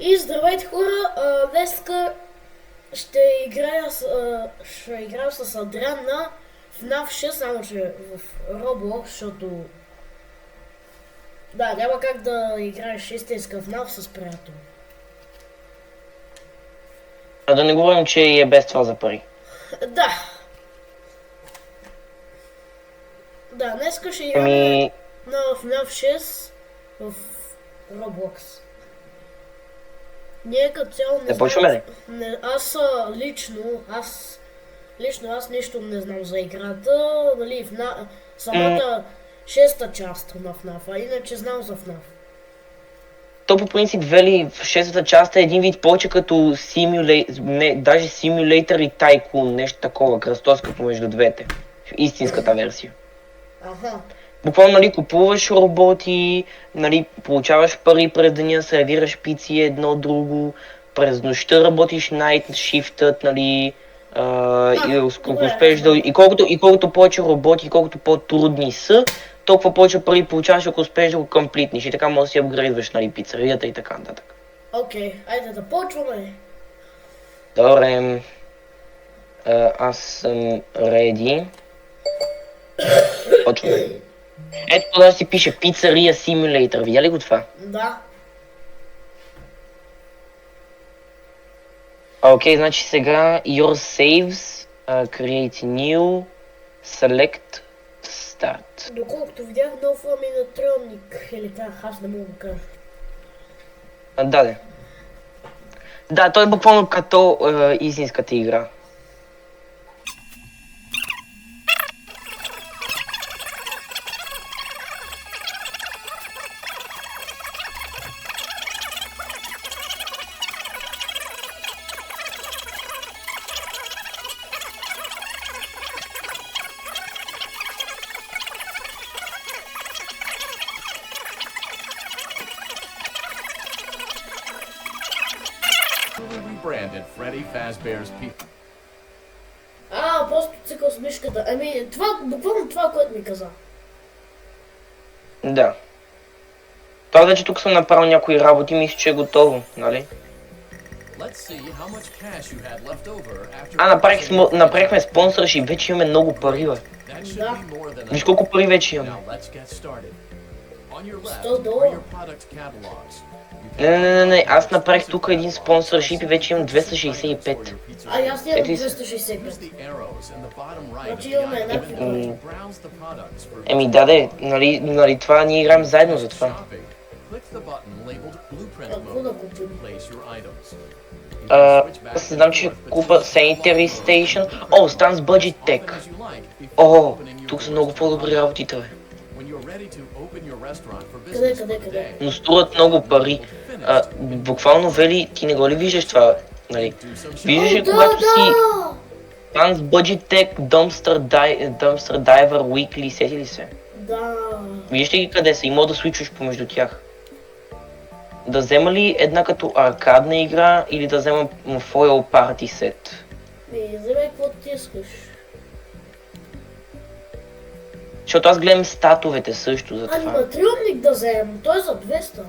И здравейте хора, днеска ще играя с Адриан на FNAF 6, само че в Roblox, защото да, няма как да играеш истинска FNAF с приятел. А да не говорим, че и е без това за пари. Да. Да, днеска ще играме на FNAF 6 в Roblox. Ние като цяло не Започваме знам. Аз нищо не знам за играта, нали, самата шеста част на FNAF, а иначе знам за FNAF. То по принцип вели в шестата част е един вид повече като даже симулейтър и тайкун, нещо такова, кръстоска помежду двете. В истинската версия. Аха. Буквално, нали, купуваш роботи, нали, получаваш пари през деня, сервираш пици едно друго, през нощта работиш night shift, нали, и колкото повече роботи, колкото по-трудни са, толкова повече пари получаваш, ако успееш да го комплитниш и така можеш да си апгрейдваш, нали, пицарията и така нататък. Окей, айде да почваме. Добре, аз съм ready. Почваме. Ето това си пише пицария симулейтър, видя ли го това? Да. Окей, значи сега your saves, create new, select, start. Доколкото видях, нов аминатронник, или как, аз не мога да кажа. Да. Да, той е буквално като истинската игра. Rebranded Freddy Fazbear's Pizza. Просто цикъл с мишката. Ами, буквално това, което ми каза. Да. Това вече тук съм направил някои работи, мисля, че е готово, нали? Направихме спонсоршип, вече имаме много пари, бе. Да. Виж колко пари вече имаме. $100. Не, аз направих тук един спонсоршип и вече имам 265. Аз имам 265. Значи имаме еднакви. Еми да, нали това ние играем заедно за това. Какво да купим? Аз знам, че купа Sanitary Station. О, Stans Budget Tech. О, тук са много по-добри работите, бе. Къде? Но струват много пари. Буквално, Вели, ти не го ли виждаш това, нали? Виждаш ли когато си Stans Budget Tech, Dumpster Diver, Weekly, сети ли се? Да. Виждаш ли ги къде са и мога да свичваш помежду тях? Да взема ли една като аркадна игра или да взема Foil Party Set? Вземай какво ти искаш. Защото аз гледам статовете също за това. Аниматронник да вземем, той е за 200.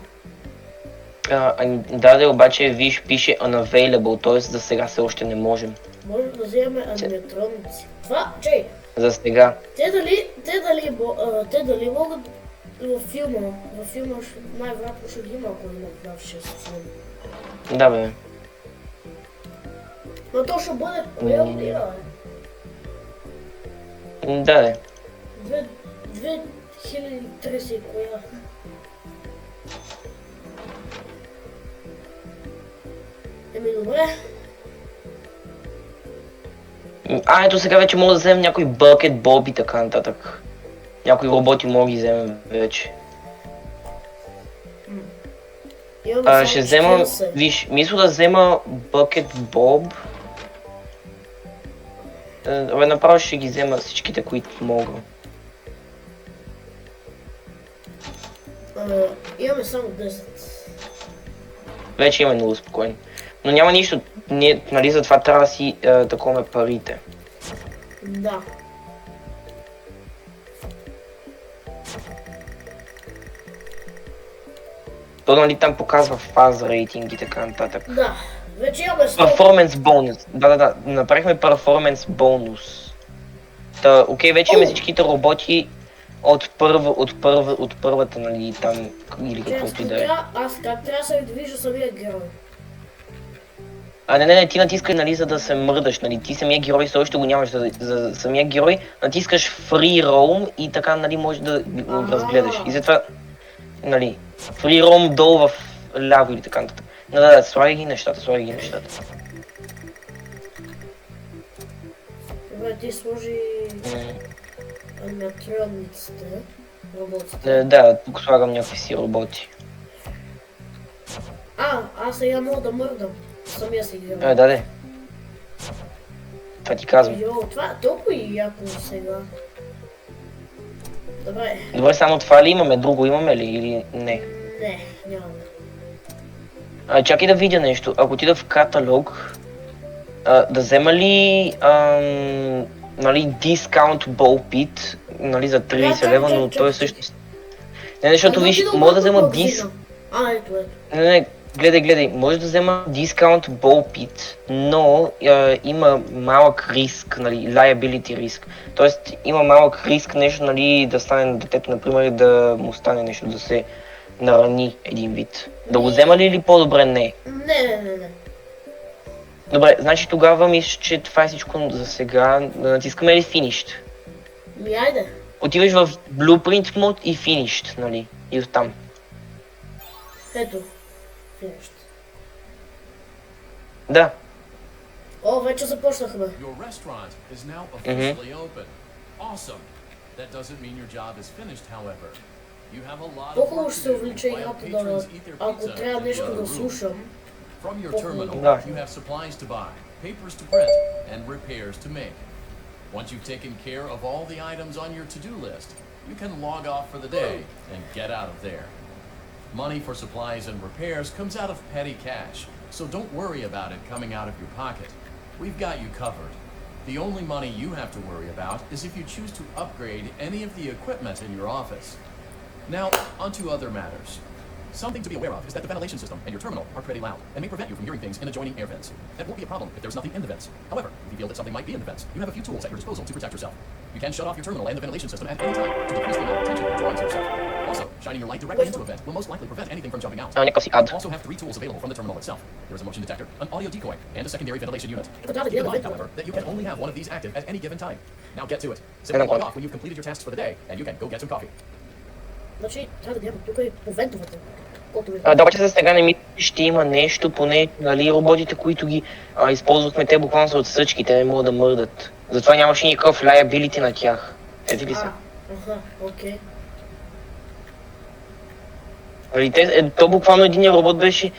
Да, обаче виж, пише unavailable, т.е. за сега все още не можем. Можем да вземем аниматроници. Това, чей, За сега. те дали могат във филма най-вероятно ще ги има, ако има в 6 филм. Да, бе. Но то ще бъде коя година, бе? Да. 2030 коя. Еми добре. Ето сега вече мога да вземем някой Bucket Bob и така нататък. Някои роботи мога да ги вземем вече. Ще взема, виж, мисля да взема Bucket Bob. Направо ще ги взема всичките, които мога. Имаме само 10. Вече имаме много спокойно. Но няма нищо, нали, затова трябва да си таковаме парите. Да. То нали там показва фаз рейтинг и така нататък. Да, вече имаме 100. Перформанс бонус. Да. Направихме перформанс бонус. Та, окей, вече имаме всичките роботи от първата, нали, там, или каквото и да е. Аз как трябва да се движа самия герой? Не, ти натискай, нали, за да се мърдаш, нали, ти самия герой все още го нямаш, за самия герой натискаш Free Roam и така, нали, можеш да го разгледаш. И затова, нали, Free Roam долу в ляво или така нататък. Да, слагай ги нещата. Добре, ти сложи аниматронниците, роботите. Да, тук слагам някакви си роботи. Аз сега мога да мърдам. Самия си герой. Да. Това ти казвам. Това е толкова и яко сега. Добре, само това ли имаме? Друго имаме ли или не? Не, нямаме. Чакай да видя нещо. Ако отида в каталог, да взема ли нали, Discount Ball Pit, нали, за 30 лева, но той всъщност... Не, защото виж, мога да взема Ето. Не, гледай, може да взема Discount Ball Pit, но има малък риск, нали, liability риск. Тоест има малък риск нещо, нали, да стане на детето, например, и да му стане нещо, да се нарани един вид. Да го взема ли или по-добре не? Не. Добре, значи тогава мисля, че това е всичко за сега. Да натискаме ли Finished? Айде. Отиваш в Blueprint мод и Finished, нали? И оттам. Ето. Finished. Да. Вече започнахме. Your restaurant is now officially open. Awesome. That doesn't mean your job is finished, however. You have a lot of По-хубаво work ще to се do увелича while играта, patrons eat their ако pizza трябва in the нещо other да room. слушам. From your terminal, Да. you have supplies to buy, papers to print, and repairs to make. Once you've taken care of all the items on your to-do list, you can log off for the day and get out of there. Money for supplies and repairs comes out of petty cash, so don't worry about it coming out of your pocket. We've got you covered. The only money you have to worry about is if you choose to upgrade any of the equipment in your office. Now, onto other matters. Something to be aware of is that the ventilation system and your terminal are pretty loud and may prevent you from hearing things in adjoining air vents. That won't be a problem if there's nothing in the vents. However, if you feel that something might be in the vents, you have a few tools at your disposal to protect yourself. You can shut off your terminal and the ventilation system at any time to decrease the amount of attention you're drawing to yourself. Also, shining your light directly into a vent will most likely prevent anything from jumping out. Някакъв си ад. You also have 3 tools available from the terminal itself. There is a motion detector, an audio decoy, and a secondary ventilation unit. Keep in mind, however, that you can only have one of these active at any given time. Now get to it. Simply log off when you've completed your tasks for the day, and you can go get some coffee. Значи, трябва да гледам тук и по вентовете. Да, обаче за сега не мисля, че ще има нещо, поне, нали, роботите, които ги използвахме, те буквално са отсъчки, те не могат да мърдат. Затова нямаше никакъв liability на тях. Ети ли са? Окей. То буквално един робот беше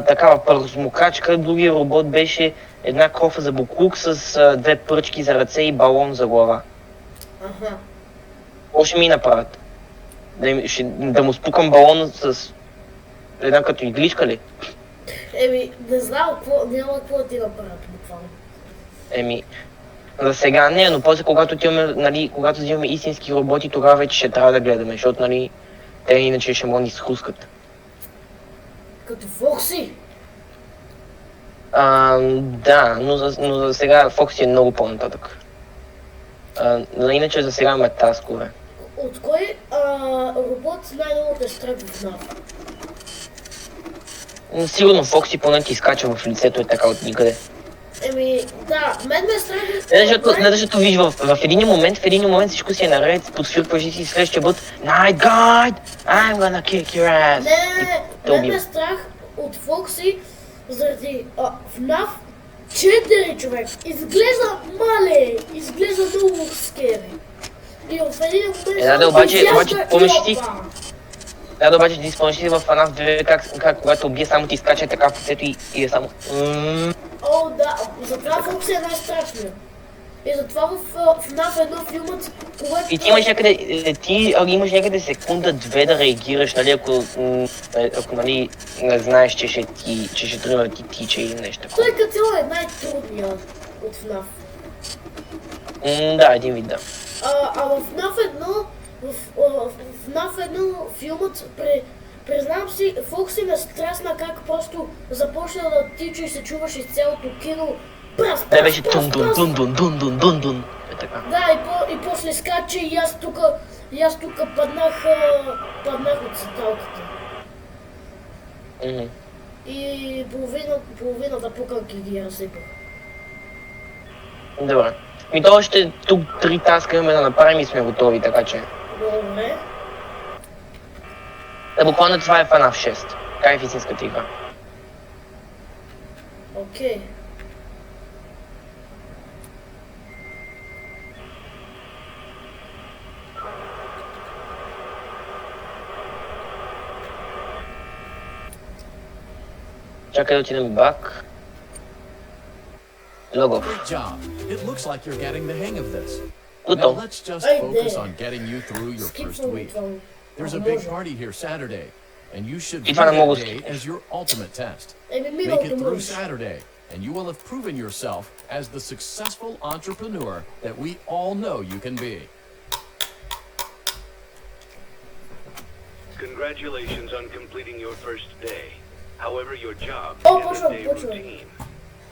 такава пръзмокачка, другия робот беше една кофа за буклук с 2 пръчки за ръце и балон за глава. Какво ще ми направят? Да му спукам балона с една като игличка ли? Не знам, няма какво да ти направят буквално. За сега не, но после когато взимаме истински роботи, тогава вече ще трябва да гледаме, защото нали, те иначе ще могат да ни схускат. Като Фокси? Да, но за сега Фокси е много по-нататък. Иначе за сега имаме таскове. От кой робот най-много те страх в FNAF? Сигурно Фокси поне ти изкача в лицето е така от никъде. Да, мен ме страх... Не защото виж, в един момент всичко си е наред, подсвиркваш и си следващия бът Night Guard, I'm gonna kick your ass. Не, мен ме страх от Фокси заради FNAF 4 човек. Изглежда мале, изглежда много скери. И в един момент... Да, обаче помниш ти... Да, обаче ти спомниш ли в FNAF 2 как когато убие само ти изкача така в лицето и е само... О, да, затова Фокси е най-страшният. И затова в FNAF 1 филмът, когато... И ти имаш някъде секунда-две да реагираш, нали, ако нали, не знаеш, че ще тръгне да ти тича или нещо. Той като цяло е най-трудният от FNAF. Да, един вид да. В FNAF 1, филмът Признавам си, Фокси ме стресна как просто започна да тича и се чуваш из цялото кино. Пръс, Те беше пръс, тун пръс. дун дун дун дун дун дун. Е така. Да, и после скача и аз тук паднах от седалката. Мгм. И половината пуканки ги разсипах. Добре. И то още тук 3 таска имаме да направим и сме готови, така че... Добре. Да, буквално това е FNAF 6. Така е в истинската игра. Окей. Чакай да отидем бак. Логов. Great job. It looks like you're getting the hang of this. Now Готов. let's just Hey focus there. on getting you through your Скип first му week. това. There's a Ако big може. party here Saturday, and you should И view това не мога that да day скипнеш. as your ultimate test. Еми, Make миналото it through можеш. Saturday, and you will have proven yourself as the successful entrepreneur that we all know you can be. Congratulations on completing your first day. However, your job Oh, is почвам, a day почвам. routine.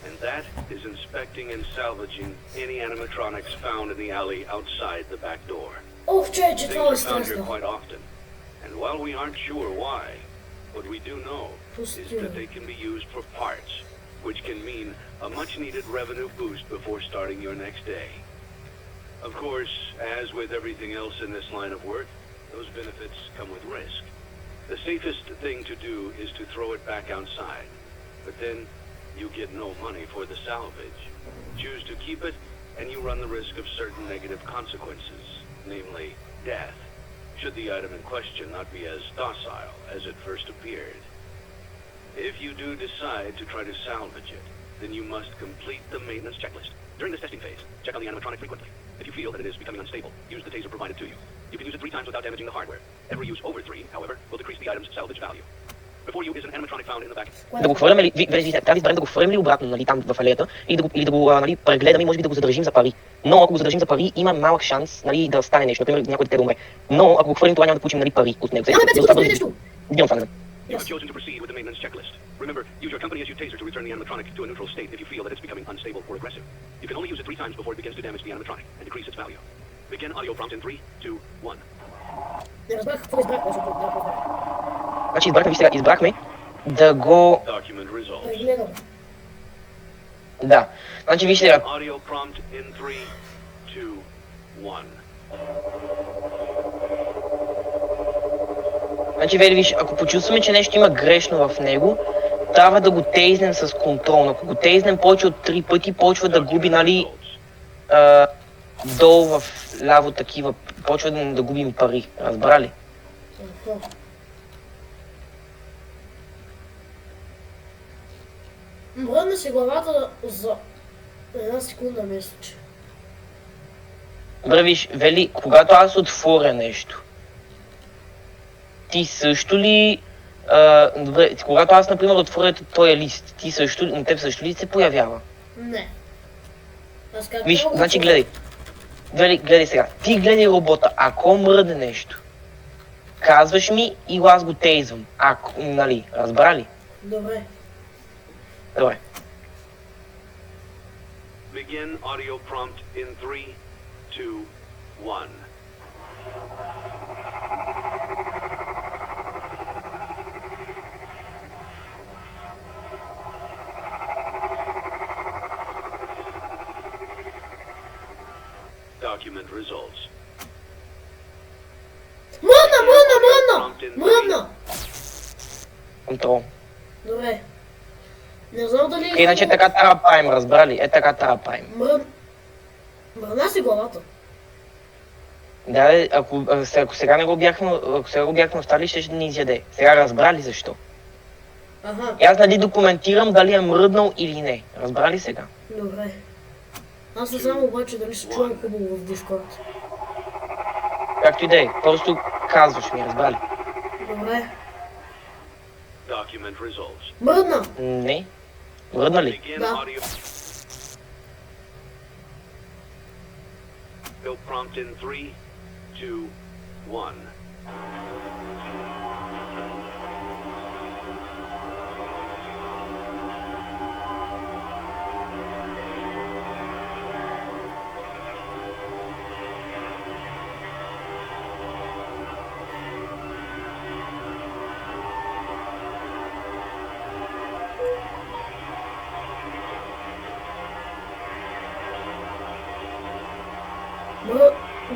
And that is inspecting and salvaging any animatronics found in the alley outside the back door. Ох, че това ме Things are found here стресна. quite often. And while we aren't sure why, what we do know is that they can be used for parts, which can mean a much needed revenue boost before starting your next day. Of course, as with everything else in this line of work, those benefits come with risk. The safest thing to do is to throw it back outside, but then you get no money for the salvage. Choose to keep it, and you run the risk of certain negative consequences, namely death, should the item in question not be as docile as it first appeared. If you do decide to try to salvage it, then you must complete the maintenance checklist. During this testing phase, check on the animatronic frequently. If you feel that it is becoming unstable, use the taser provided to you. You can use it 3 times without damaging the hardware. Every use over 3, however, will decrease the item's salvage value. Before you is an animatronic found in the back. Да го хвърляме ли, трябва да изберем да го хвърлим ли обратно, нали, там в алеята, или да го нали, прегледаме и може би да го задържим за пари. Но ако го задържим за пари, има малък шанс нали, да стане нещо, например някой дете да умре. Но ако го хвърлим, това няма да получим нали, пари от него. Няма да получим нещо! Идем това, нали? You have chosen to proceed with the maintenance checklist. Remember, use your company as your taser to return the animatronic to a neutral state if you feel that it's becoming unstable or aggressive. You can only use it 3 times before it begins to damage the animatronic and decrease its value. Begin audio prompt in 3, 2, 1. Не разбрах какво избрах, защото да разбрах. Значи избрахме да го... Document results. Прегледам. Да. Значи виж сега, Audio prompt in 3, 2, 1. значи виж, ако почувстваме, че нещо има грешно в него, трябва да го тейзнем с контрол. Ако го тейзнем повече от 3 пъти, почва да губи, нали, долу в ляво такива, почва да губим пари. Разбрали? Аха. Мръдна си главата за една секунда, мисля, че. Добре, виж, Вели, когато аз отворя нещо, ти също ли... добре, когато аз, например, отворя този лист, на теб също ли се появява? Не. Аз как Виж, мога да значи го- гледай. Вели, гледай сега. Ти гледай робота. Ако мръдне нещо, казваш ми и аз го тейзвам. Ако, нали, разбрали? Добре. Добре. Begin audio prompt in 3, 2, 1. Document results. Мръдна! Контрол. Добре. Не знам дали... Иначе така трябва да правим, разбрали? Е така трябва да правим. Мръдна си главата. Да, ако сега не го бяхме, оставили, ще ни изяде. Сега разбрали защо? Аха, И аз нали документирам дали е мръднал или не. Разбрали сега? добре. Аз не знам обаче дали се чувам хубаво в Дискорд. Както и да е. Просто казваш ми, разбрали? Добре. Document results. Мръдна! Не. Мръдна ли? Begin Да. audio. Audio prompt in 3, 2, 1.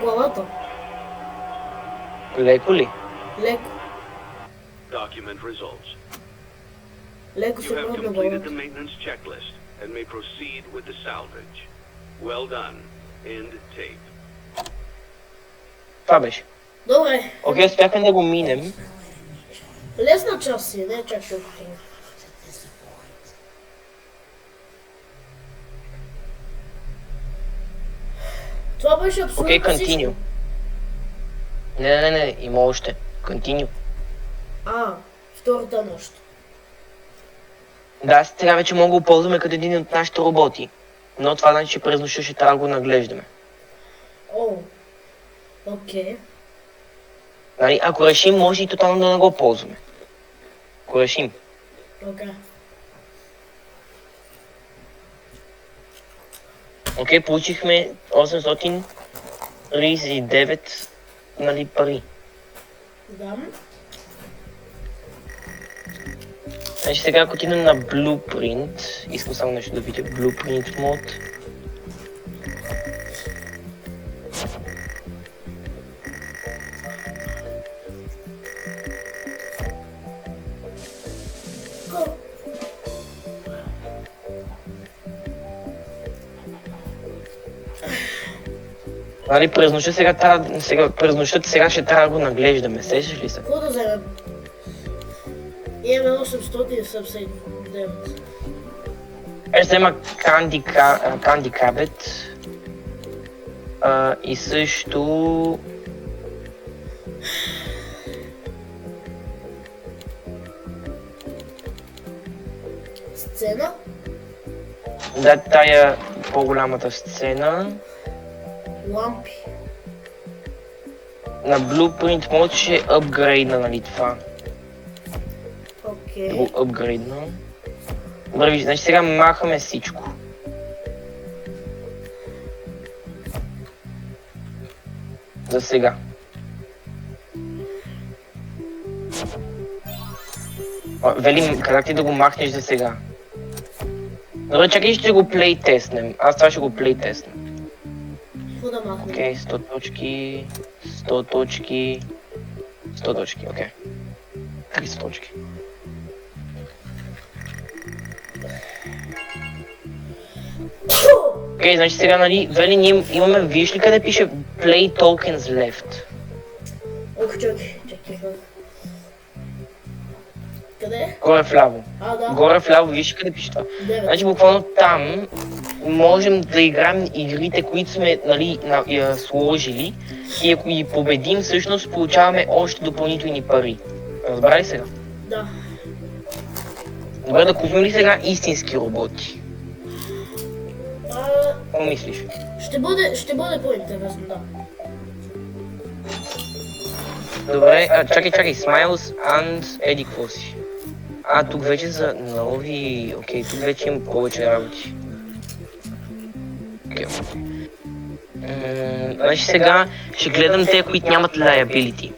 главата. Леко ли? Леко. Document results. Леко You се have пробна completed the главата. maintenance checklist and may proceed with the salvage. Well done. End tape. Това беше. Добре. Окей, успяхме да го минем. Лесна част си, не чак толкова. Това беше абсолютно Окей, всичко. continue. Не, има още. Continue. Втората нощ. Да, сега вече мога да го ползваме като един от нашите роботи. Но това значи, че през нощта ще трябва да го наглеждаме. О. Окей. Нали, ако решим, може и тотално да не го ползваме. Ако решим. Окей. Окей, получихме 839 нали, пари. Да. Значи сега ако отидем на Blueprint, искам само нещо да видя, Blueprint мод. Нали, през нощта сега ще трябва да го наглеждаме, сещаш ли се? Какво да вземем? Имаме 879. Ще взема Candy Cabet и също... Сцена? Да, тая по-голямата сцена. Лампи. На Blueprint мод ще апгрейдна, нали това. Окей. Да го апгрейдна. Добре, значи сега махаме всичко. За сега. Вели, казах ти да го махнеш за сега. Добре, чакай, ще го плейтестнем. Аз това ще го плейтестнем. Какво да махнем? Окей, 100 точки, 100 точки, 100 точки, окей. 300 точки. Окей, значи сега, нали, Вели, ние имаме, виж ли къде пише Play Tokens Left? Ох, чакай. Къде? Горе вляво. Да. Горе вляво, виж ли къде пише това? 9. Значи буквално там можем да играем игрите, които сме, нали, сложили и ако ги победим, всъщност получаваме още допълнителни пари. Разбра ли сега? Да. Добре, да купим ли сега истински роботи? Какво мислиш? Ще бъде по-интересно, да. Добре, чакай, Smiles and еди какво си? Тук вече за нови... Окей, тук вече има повече работи. Окей. Значи сега ще гледам те, които нямат liability.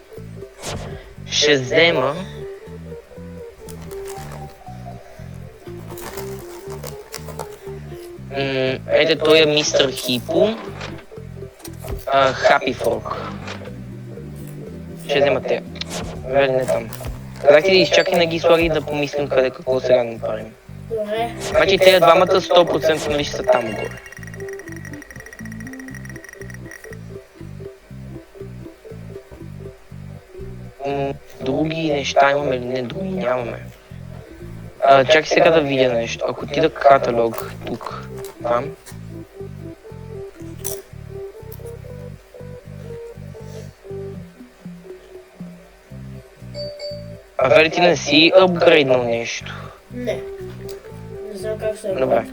Ще взема... Ето той е Мистер Хипо. Happy Frog. Ще взема те. Не там. Казах ти да изчакай да ги слага и да помислим къде какво сега да направим. Добре. Значи тези двамата 100% нали ще са там горе. Други неща имаме ли? Не, други нямаме. Чакай сега да видя нещо. Ако отида каталог тук, там. Вели, ти не си апгрейднал нещо. Не. Не знам как се Добре.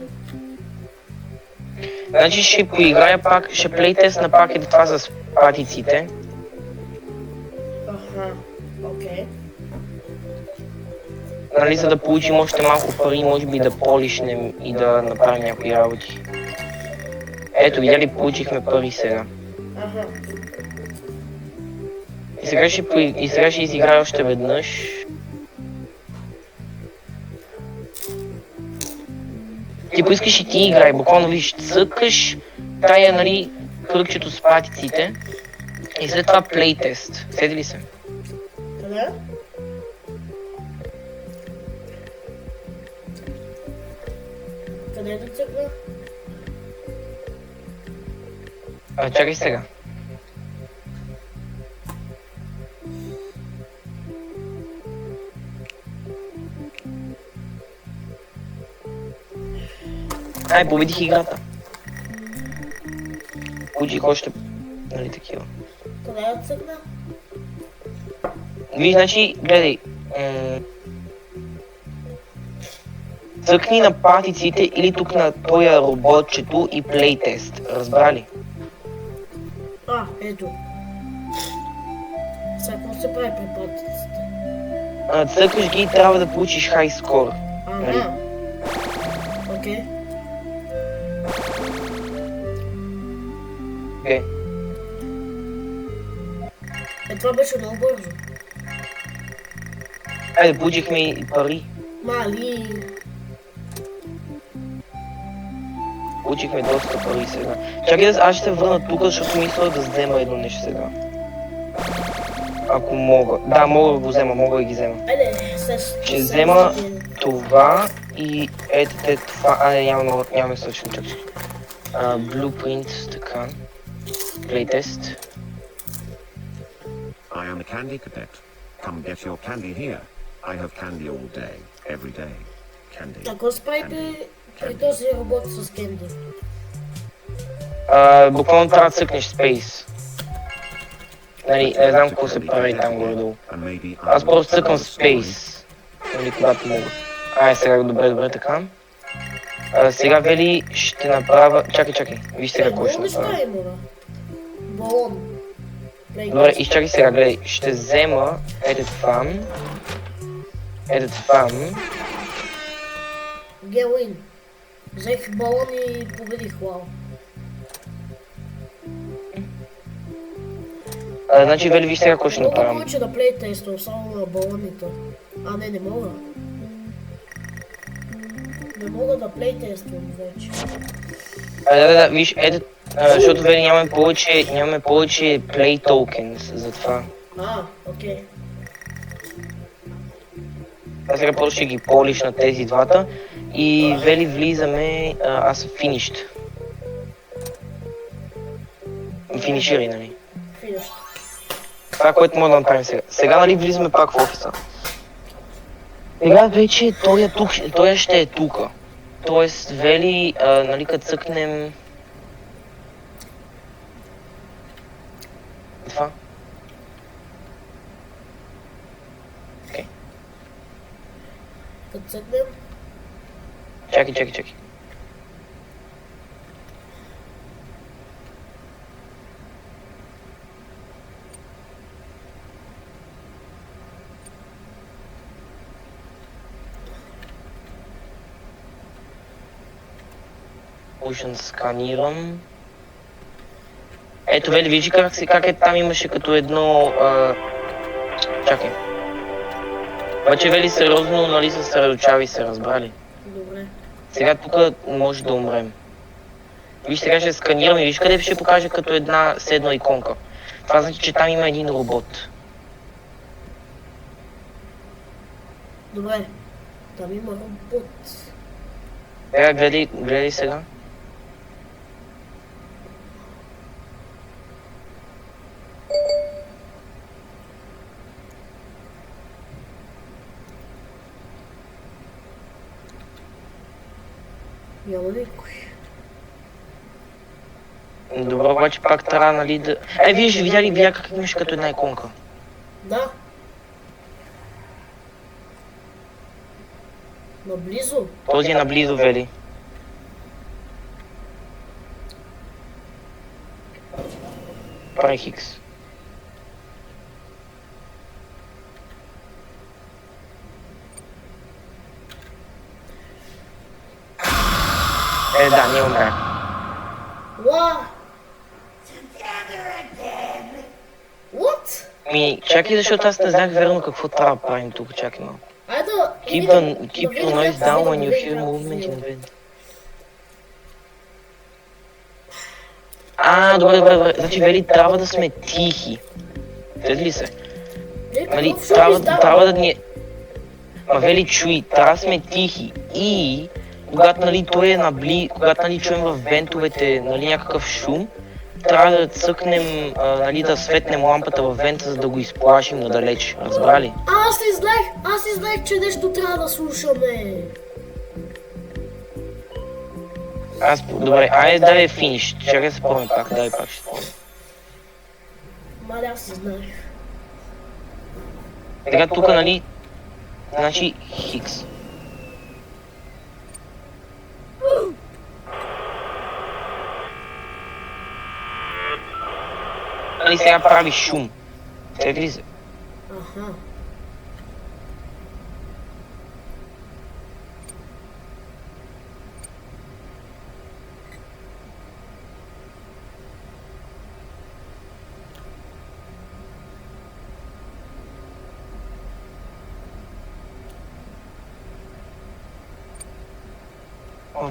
Значи ще поиграя пак, ще плейтест на пак това с патиците. Окей. Нали, за да получим още малко пари, може би да полишнем и да направим някои работи. Ето, видя ли, получихме пари сега. И сега ще изиграя още веднъж. Ти поискаш и ти играй, буквално виж, цъкаш тая, нали, кръгчето с патиците И след това плейтест. Седи ли се? Къде? Къде е да цъкна? Чакай сега. Ай, победих играта. Получих още, нали такива. Къде е да цъкна? Виж, значи, гледай. Цъкни на патиците или тук на този роботчето и плейтест. Разбрали? Ето. Сега какво се прави при патиците? Цъкаш ги и трябва да получиш хай скор. Нали? Окей. Окей. Това беше много бързо. Айде, получихме и пари. Мали. Получихме доста пари сега. Чакай, аз ще се върна тук, защото мисля да взема едно нещо сега. Ако мога. Да, мога да го взема, мога да ги взема. Айде, Ще взема това и ето това. Нямаме случайно, чакай. Blueprint, така. Playtest. I am a candy cadet. Come get your candy here. I have candy all day, every day. Candy. Какво се прави при този робот с кенди? Буквално трябва да цъкнеш Space. Нали, не знам какво се прави там горе-долу. Аз просто цъкам Space. Нали, когато мога. Сега добре, така. Сега Вели ще направя... Чакай. Виж сега какво ще направя. Балон. Добре, изчакай сега, гледай. Ще взема ето това. Гелин. Взех балон и победих, вау. Значи, Вели, виж сега какво ще Мога направим. повече да плейтествам само на балоните. Не мога. Не мога да плейтествам вече. Да, виж, ето, защото Вели нямаме повече play tokens за това. Окей. Аз сега просто ще ги полиш на тези двата и Вели влизаме, аз съм finished. Финишири, нали? Финиш. Това, което мога да направим сега. Сега, нали, влизаме пак в офиса. Сега вече той ще е тука. Тоест, Вели, нали, като цъкнем... Това. Окей. Като цъкнем. Чакай. Ocean сканирам. Ето, Вели, вижи как е там имаше като едно... Чакай. Обаче, Вели, сериозно, нали, съсредоточави се, разбрали? Добре. Сега тук може да умрем. Виж, сега ще сканирам и виж къде ще покаже като една седна иконка. Това значи, че там има един робот. Добре. Там има робот. Сега гледай сега. Няма никой. Добре, обаче пак трябва, нали, да... Виж, видя как имаш като една иконка. Да. Наблизо? Този е наблизо, Вели. Прави хикс. Да, ние умрем. What? Чакай, защото аз не знах верно какво трябва да правим тук, чакай малко. Keep your noise down when you hear movement in bed. Добре. Значи, Вели, трябва да сме тихи. След ли се? Нали, трябва да ни... Ма, Вели, чуй, трябва да сме тихи. И когато, нали, той е когато, нали, чуем в вентовете, нали, някакъв шум, трябва да цъкнем, нали, да светнем лампата във вента, за да го изплашим надалеч. Разбрали? Аз не знаех, че нещо трябва да слушаме. Добре, айде дай финиш. Чакай да се помня пак, дай пак ще помня. Мале, аз не знаех. Сега тук, нали, значи Хикс. Нали, сега прави шум. След ли се? Аха.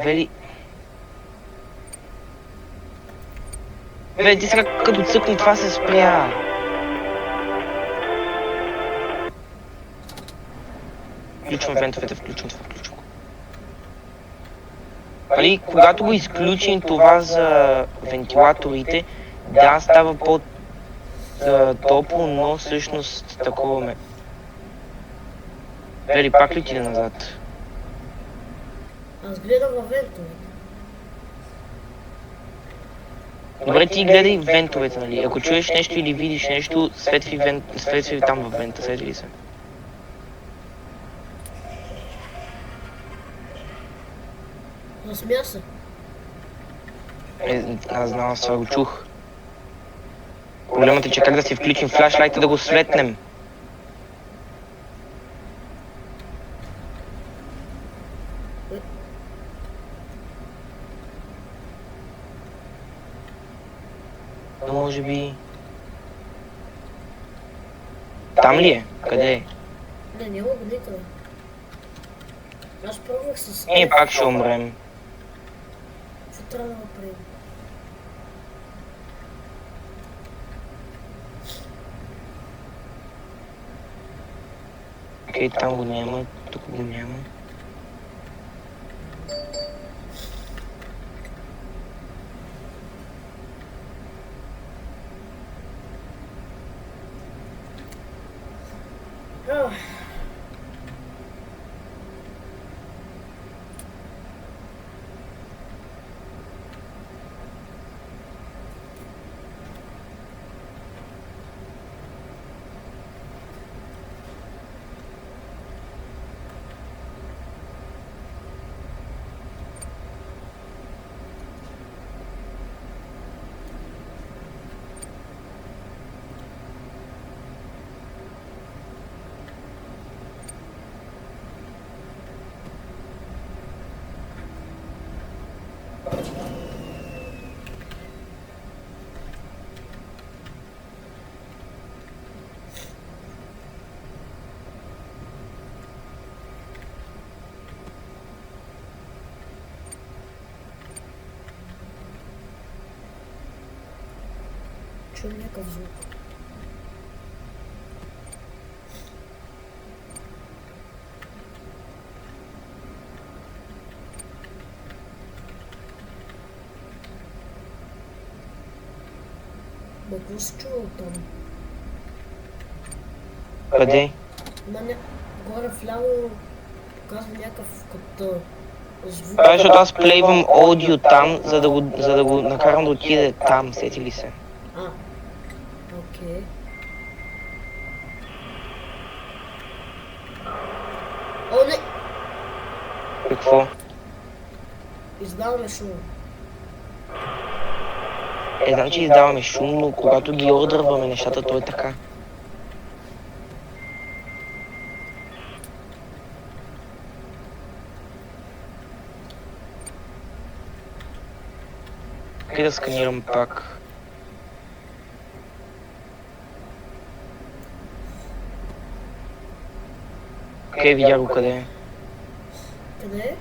Вели... Вели, ти сега като цъкни това се спря. Включвам вентовете, включвам това. Нали, когато го изключим това за вентилаторите, да, става по-топло, но всъщност такова ме. Вели, пак ли ти назад? Аз гледам във вентовете. Добре, ти гледай вентовете, нали? Ако чуеш нещо или видиш нещо, светви там във вента, светви ли се? Засмя се. Аз знам, аз това го чух. Проблемът е, че как да си включим флашлайта да го светнем. Но може би... Там ли е? Къде е? Не, няма го никъде. Аз пробвах с... Пак ще умрем. Какво трябва да направим? Окей, там го няма, тук го няма. Чуем някакъв звук. Ма какво се чува оттам? Къде? Горе вляво казва някакъв като звук. Това е, защото аз плейвам аудио там, за да го накарам да отиде там, сети ли се? Окей. О, не! Какво? Издаваме шум. Знам, че издаваме шум, но когато ги ордърваме нещата, то е така. Къде да сканирам пак? Окей, видя го къде е. Къде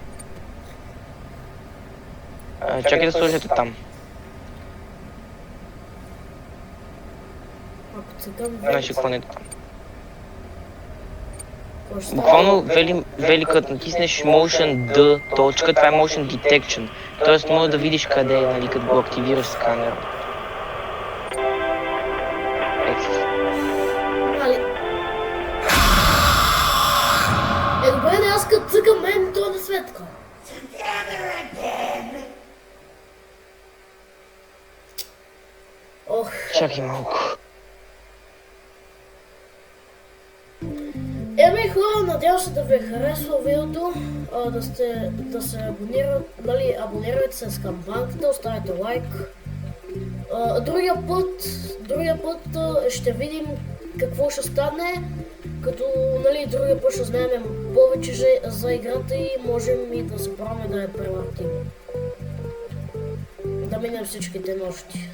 е? Чакай да сложите там. Цъкам Значи, вече. какво не... Какво ще стане? Буквално вели като натиснеш Motion D точка, това е Motion Detection. Тоест може да видиш къде е, нали, като го активираш сканера. Нали? Добре, да аз като цъкам мен, то не светка. Ох. Чакай малко. Хора, надявам се да ви е харесало видеото, да се абонирате се с камбанката, оставете лайк. Другия път ще видим какво ще стане, като другия път ще знаем повече за играта и можем и да се правим да я превъртим. Да минем всичките нощи.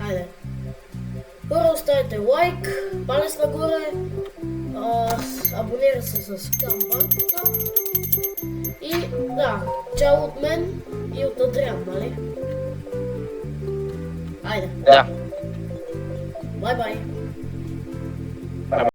Хайде. Хора, оставите лайк, палец нагоре, абонирайте се с камбанката и да, чао от мен и от Адриан, нали? Айде. Да. Бай-бай.